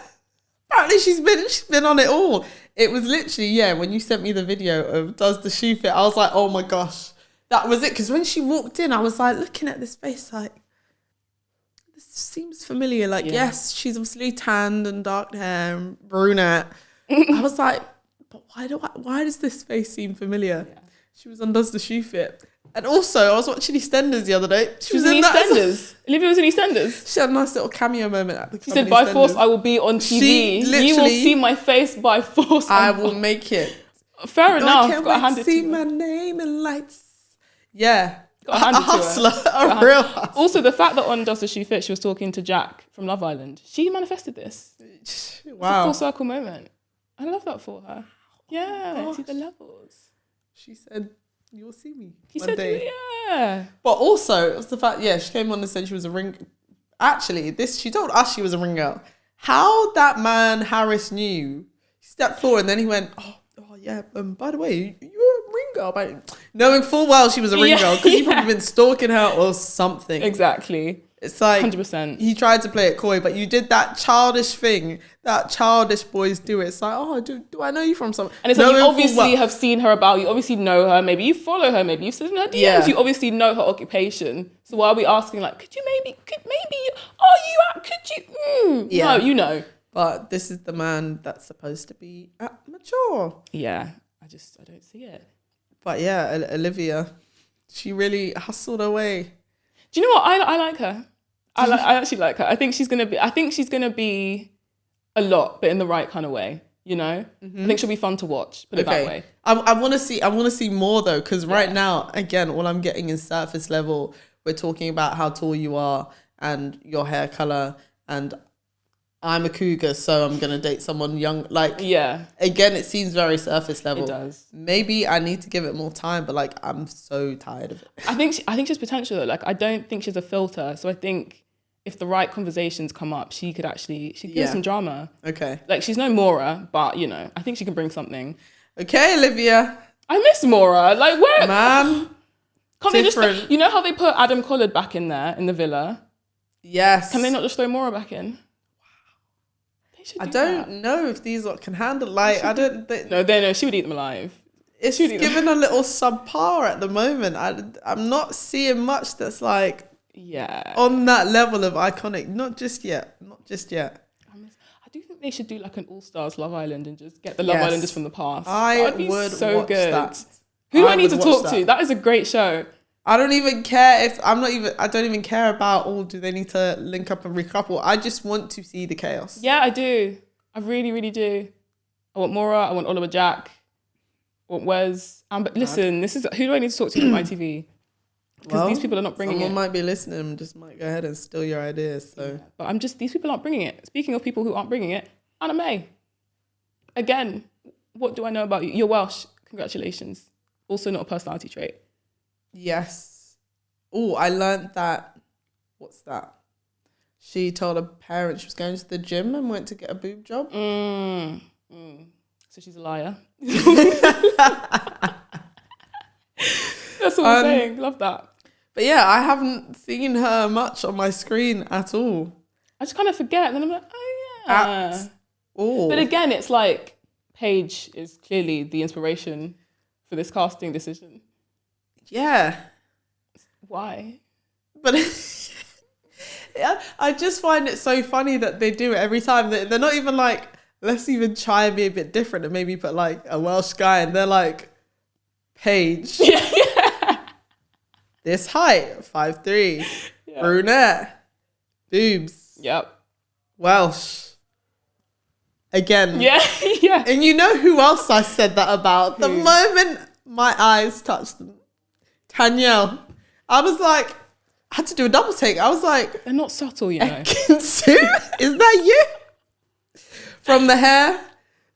Apparently she's been on it all. It was literally, yeah, when you sent me the video of does the shoe fit, I was like, oh my gosh, that was it. Because when she walked in, I was like looking at this face like, this seems familiar. Like, yes, she's obviously tanned and dark hair and brunette. I was like, but why does this face seem familiar? Yeah. She was on Does the Shoe Fit? And also, I was watching EastEnders the other day. She was in EastEnders. Olivia was in EastEnders. She had a nice little cameo moment at the She said, by force, I will be on TV. You will see my face by force. I will make it. Fair enough. I can't wait to see my name in lights. Yeah. Got a hustler. A real hustler. Also, the fact that on Does the Shoe Fit, she was talking to Jack from Love Island. She manifested this. Wow. It's a full circle moment. I love that for her. Yeah. See the levels. She said, you'll see me one day. Yeah. But also, it was the fact, she came on and said she was a ring. Actually, she told us she was a ring girl. How that man, Harris, knew. He stepped forward and then he went, oh yeah, by the way, you're a ring girl. Knowing full well she was a ring girl because he'd probably been stalking her or something. Exactly. It's like 100%. He tried to play it coy, but you did that childish thing that childish boys do. It's like, do I know you from somewhere? And it's like you obviously have seen her about. You obviously know her. Maybe you follow her. Maybe you've seen her DMs. Yeah. You obviously know her occupation. So why are we asking like, could you? No, you know. But this is the man that's supposed to be mature. Yeah, I don't see it. But yeah, Olivia, she really hustled her way. Do you know what? I like her. I actually like her. I think she's gonna be a lot, but in the right kind of way. You know, I think she'll be fun to watch. Put it that way. I want to see more though, because right now, again, all I'm getting is surface level. We're talking about how tall you are and your hair color, and I'm a cougar, so I'm gonna date someone young. Like, again, it seems very surface level. It does. Maybe I need to give it more time, but like, I'm so tired of it. I think she's potential though. Like, I don't think she's a filter. So I think if the right conversations come up, she could give some drama. Okay. Like, she's no Maura, but you know, I think she can bring something. Okay, Olivia. I miss Maura. Like, where? Man. Can't they just? You know how they put Adam Collard back in there in the villa? Yes. Can they not just throw Maura back in? I don't know if these lot can handle. Like, I don't. No, she would eat them alive. It's given a little subpar at the moment. I'm not seeing much that's like on that level of iconic. Not just yet. I do think they should do like an All Stars Love Island and just get the Love Islanders from the past. That'd be watch that. Who do I need to talk to? That is a great show. I don't even care if I don't even care about, do they need to link up and recouple? I just want to see the chaos. Yeah, I do. I really, really do. I want Maura. I want Oliver Jack. I want Wes. But listen, who do I need to talk to from ITV? Because these people are not bringing it. Someone might be listening and just might go ahead and steal your ideas. So, but these people aren't bringing it. Speaking of people who aren't bringing it, Anna May. Again, what do I know about you? You're Welsh. Congratulations. Also not a personality trait. Yes. Oh, I learned that. What's that? She told her parents she was going to the gym and went to get a boob job. So she's a liar. That's what I'm saying. Love that. But yeah, I haven't seen her much on my screen at all. I just kind of forget. And then I'm like, oh yeah. But again, it's like Paige is clearly the inspiration for this casting decision. Yeah. Why? But I just find it so funny that they do it every time. They're not even like, let's even try and be a bit different and maybe put like a Welsh guy, and they're like, Paige. This height, 5'3", brunette, boobs. Yep. Welsh. Again. Yeah. And you know who else I said that about? The moment my eyes touched them. Danielle. I was like, I had to do a double take. I was like, they're not subtle, you know. Sue? Is that you? From the hair,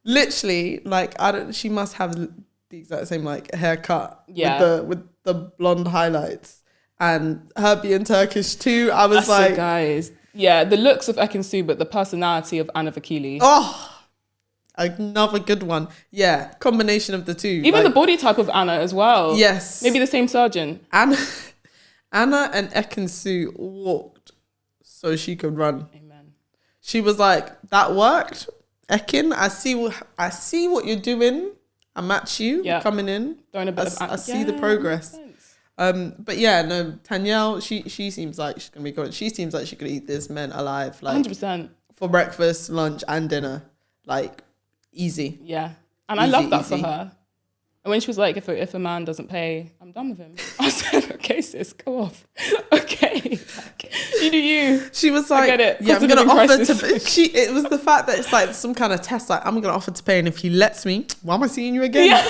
literally, like, she must have the exact same like haircut with the blonde highlights, and her being Turkish too. I was like, guys, the looks of Ekin-Su, but the personality of Anna Vakili. Oh, another good one. Yeah, combination of the two. Even the body type of Anna as well. Yes. Maybe the same surgeon. Anna and Ekin-Su walked so she could run. Amen. She was like, that worked. Ekin, I see what you're doing. I match you coming in. Throwing a bit of I see the progress. But yeah, no, Tanyelle, she seems like she's gonna be good. She seems like she could eat this man alive, like 100%. for breakfast, lunch, and dinner, like easy. Yeah, and I love that for her. And when she was like, if a man doesn't pay, I'm done with him. I said, okay, sis, go off. Okay, you do you. She was like, I get it. Yeah, I'm gonna offer to. It was the fact that it's like some kind of test. Like, I'm gonna offer to pay, and if he lets me, why am I seeing you again? Yeah.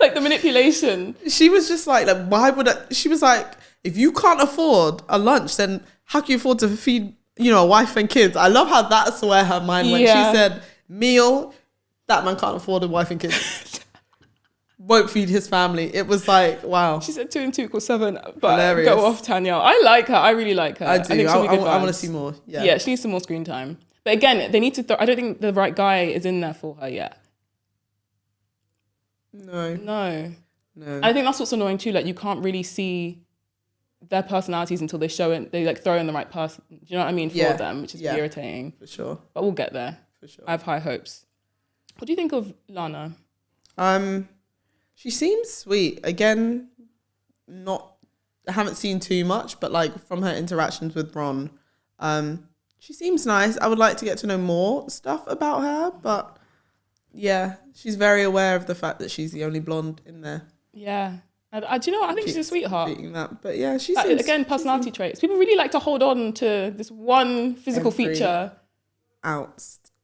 Like the manipulation. She was just like why would I? She was like, if you can't afford a lunch, then how can you afford to feed, a wife and kids? I love how that's where her mind went. Yeah. She said, meal, that man can't afford a wife and kids. Won't feed his family. It was like, wow. She said 2 and 2 equals 7, but Hilarious. Go off, Tanyelle. I like her. I really like her. I do. I think she'll be good I want to vibes. see more. Yeah. Yeah, she needs some more screen time. But again, they need to. I don't think the right guy is in there for her yet. No. I think that's what's annoying too. Like, you can't really see their personalities until they show it. They like throw in the right person. Do you know what I mean? For them, which is irritating. For sure. But we'll get there. For sure. I have high hopes. What do you think of Lana? She seems sweet. Again, I haven't seen too much, but like from her interactions with Ron, she seems nice. I would like to get to know more stuff about her, but yeah, she's very aware of the fact that she's the only blonde in there. Yeah. Do you know what? I think she's a sweetheart. That. But yeah, she seems... Again, personality traits. People really like to hold on to this one physical feature.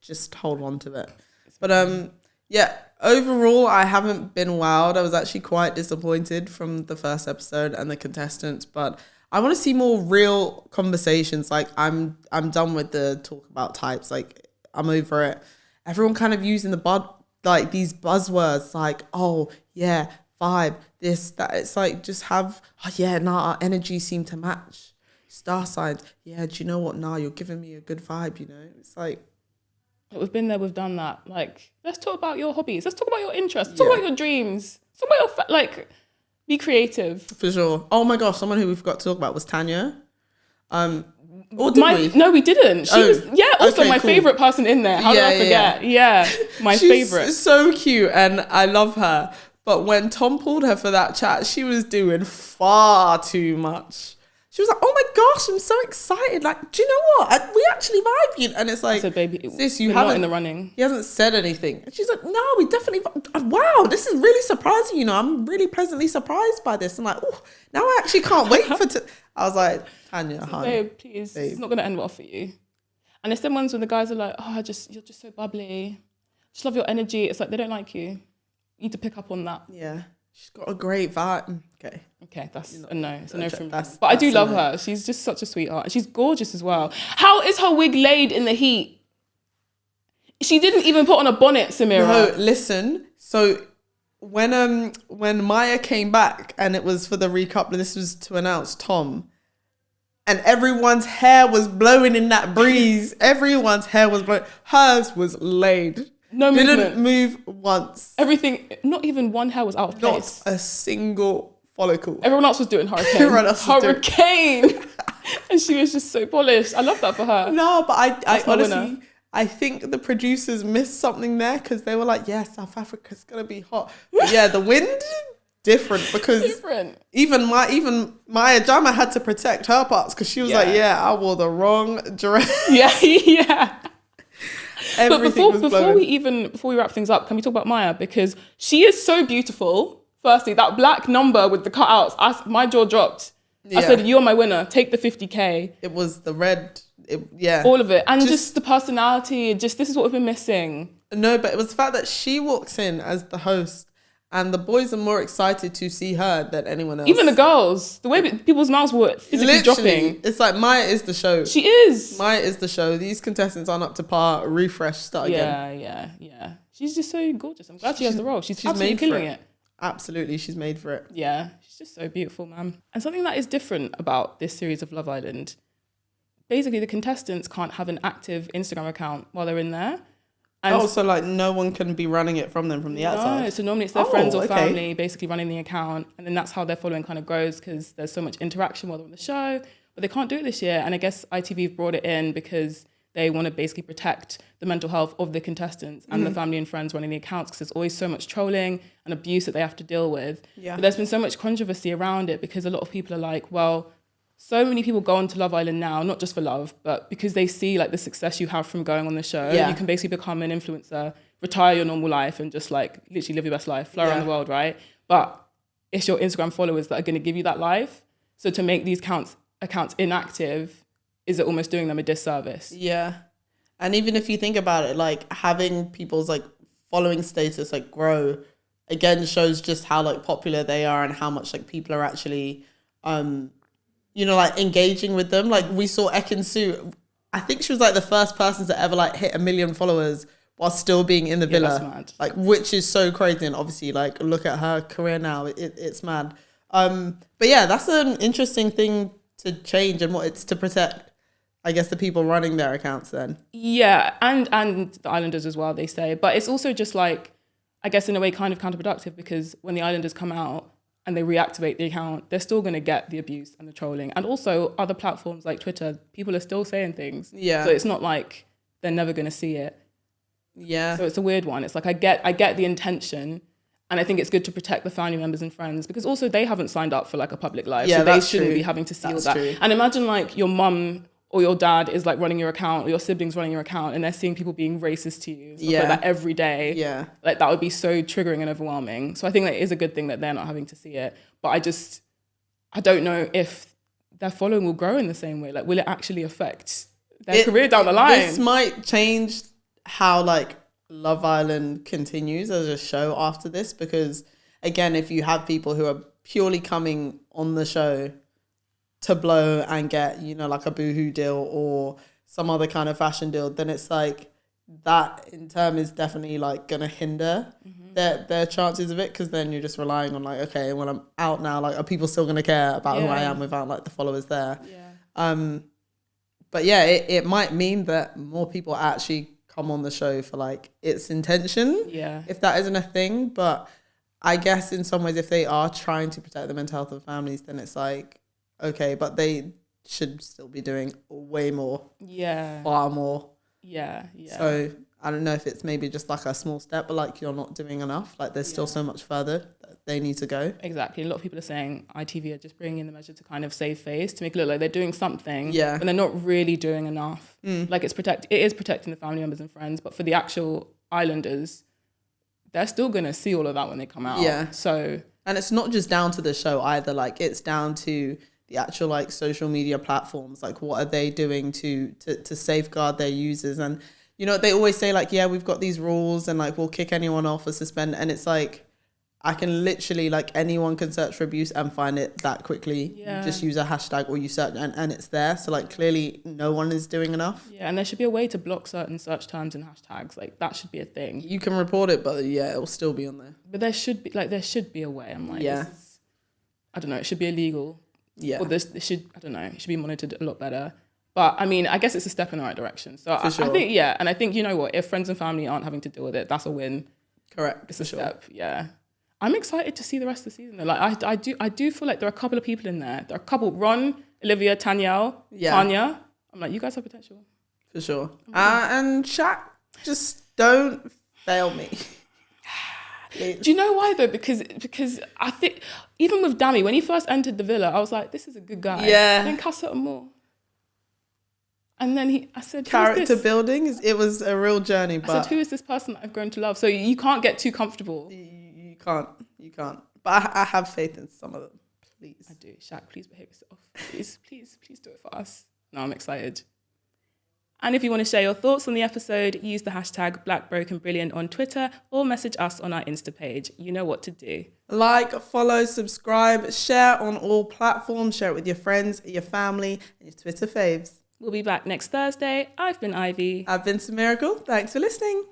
Just hold on to it. But yeah, overall, I haven't been wowed. I was actually quite disappointed from the first episode and the contestants, but I want to see more real conversations. Like, I'm done with the talk about types. Like, I'm over it. Everyone kind of using these buzzwords like, oh yeah, vibe, this, that. It's like, just have, our energies seem to match. Star signs. Yeah, do you know what? You're giving me a good vibe, It's like, we've been there, we've done that. Like, let's talk about your hobbies. Let's talk about your interests. Talk about your dreams. Talk about your, be creative. For sure. Oh my gosh, someone who we forgot to talk about was Tanya. Or did we? No, we didn't. She was, also my favorite person in there. How did I forget? Yeah, my favorite. She's so cute and I love her. But when Tom pulled her for that chat, she was doing far too much. She was like, oh my gosh, I'm so excited. Like, do you know what? We actually vibe. And it's like, I said, baby, sis, you're not in the running. He hasn't said anything. And she's like, no, we definitely, wow, this is really surprising. I'm really pleasantly surprised by this. I'm like, oh, now I actually can't wait I was like, Tanya, honey. Babe, please, it's not going to end well for you. And it's them ones when the guys are like, oh, you're just so bubbly. Just love your energy. It's like, they don't like you. You need to pick up on that. Yeah. She's got a great vibe. Okay, that's a no. It's a no from me. But I do love her. She's just such a sweetheart. And she's gorgeous as well. How is her wig laid in the heat? She didn't even put on a bonnet, Samira. No, listen. So when Maya came back and it was for the recoupling, this was to announce Tom, and everyone's hair was blowing in that breeze. Everyone's hair was blowing. Hers was laid. No movement. Didn't move once. Everything, not even one hair was out of place. Not a single follicle. Everyone else was doing hurricane. And she was just so polished. I love that for her. No, but I honestly, I think the producers missed something there because they were like, yeah, South Africa's going to be hot. But yeah, the wind, different because even Maya Jama had to protect her parts because she was like, yeah, I wore the wrong dress. Yeah. But before we wrap things up, can we talk about Maya? Because she is so beautiful. Firstly, that black number with the cutouts, my jaw dropped. Yeah. I said, you're my winner. Take the 50K. It was the red. All of it. And just the personality. Just, this is what we've been missing. No, but it was the fact that she walks in as the host and the boys are more excited to see her than anyone else. Even the girls. The way people's mouths were physically dropping. It's like Maya is the show. She is. Maya is the show. These contestants aren't up to par. Refresh, start again. Yeah. She's just so gorgeous. I'm glad she has the role. She's absolutely killing it. Absolutely, she's made for it. Yeah, she's just so beautiful, man. And something that is different about this series of Love Island, basically the contestants can't have an active Instagram account while they're in there. And so like no one can be running it from them from the outside? No, so normally it's their friends or family basically running the account, and then that's how their following kind of grows because there's so much interaction while they're on the show, but they can't do it this year. And I guess ITV have brought it in because they want to basically protect the mental health of the contestants and the family and friends running the accounts, because there's always so much trolling and abuse that they have to deal with. Yeah. But there's been so much controversy around it because a lot of people are like, well, so many people go on to Love Island now, not just for love, but because they see like the success you have from going on the show. Yeah. You can basically become an influencer, retire your normal life and just like literally live your best life, fly around the world, right? But it's your Instagram followers that are going to give you that life. So to make these accounts inactive is almost doing them a disservice. Yeah. And even if you think about it, like having people's like following status like grow again shows just how like popular they are and how much like people are actually like engaging with them. Like we saw Ekin-Su, I think she was like the first person to ever like hit 1 million followers while still being in the villa. That's mad. Like, which is so crazy. And obviously like look at her career now, it's mad. But yeah, that's an interesting thing to change, and what it's to protect, I guess, the people running their accounts then. Yeah, and the Islanders as well, they say. But it's also just like, I guess in a way kind of counterproductive, because when the Islanders come out and they reactivate the account, they're still going to get the abuse and the trolling. And also other platforms like Twitter, people are still saying things. Yeah. So it's not like they're never going to see it. Yeah. So it's a weird one. It's like I get the intention, and I think it's good to protect the family members and friends, because also they haven't signed up for like a public life. Yeah, so they that's shouldn't true. be having to see That's all that. true. And imagine like your mum or your dad is like running your account, or your siblings running your account, and they're seeing people being racist to you, stuff like that every day. Yeah. Like that would be so triggering and overwhelming. So I think that it is a good thing that they're not having to see it. But I don't know if their following will grow in the same way. Like, will it actually affect their career down the line? This might change how like Love Island continues as a show after this, because again, if you have people who are purely coming on the show to blow and get, like a Boohoo deal or some other kind of fashion deal, then it's like that in turn is definitely like gonna hinder their chances of it, because then you're just relying on like, okay, when I'm out now, like, are people still gonna care about who I am without like the followers there? But yeah, it might mean that more people actually come on the show for like its intention, if that isn't a thing. But I guess in some ways, if they are trying to protect the mental health of families, then it's like, okay, but they should still be doing way more, far more. So I don't know if it's maybe just like a small step, but like you're not doing enough. Like there's still so much further that they need to go. Exactly. A lot of people are saying ITV are just bringing in the measure to kind of save face, to make it look like they're doing something, but they're not really doing enough. Like it is protecting the family members and friends, but for the actual Islanders, they're still gonna see all of that when they come out. So, and it's not just down to the show either. Like it's down to the actual like social media platforms. Like what are they doing to safeguard their users? And they always say like, yeah, we've got these rules and like we'll kick anyone off or suspend. And it's like, I can literally, like, anyone can search for abuse and find it that quickly. You just use a hashtag or you search and it's there. So like clearly no one is doing enough. And there should be a way to block certain search terms and hashtags. Like that should be a thing. You can report it, but it'll still be on there. But there should be a way. I'm like, I don't know, it should be illegal. Or it should be monitored a lot better. But I mean, I guess it's a step in the right direction. So I think, and I think, you know what, if friends and family aren't having to deal with it, that's a win. Correct. It's a step. I'm excited to see the rest of the season though. Like I do feel like there are a couple of people in there. There are a couple, Ron, Olivia, Tanya. I'm like, you guys have potential. For sure. And Shaq, just don't fail me. Do you know why though? Because I think even with Dami, when he first entered the villa, I was like, this is a good guy. Yeah. Then Casa more. And then I said, character building, it was a real journey. But I said, who is this person that I've grown to love? So you can't get too comfortable. You can't. But I have faith in some of them. Please. I do. Shaq, please behave yourself. Please do it for us. No, I'm excited. And if you want to share your thoughts on the episode, use the hashtag #BlackBrokenBrilliant on Twitter or message us on our Insta page. You know what to do. Like, follow, subscribe, share on all platforms. Share it with your friends, your family, and your Twitter faves. We'll be back next Thursday. I've been Ivy. I've been Miracle. Thanks for listening.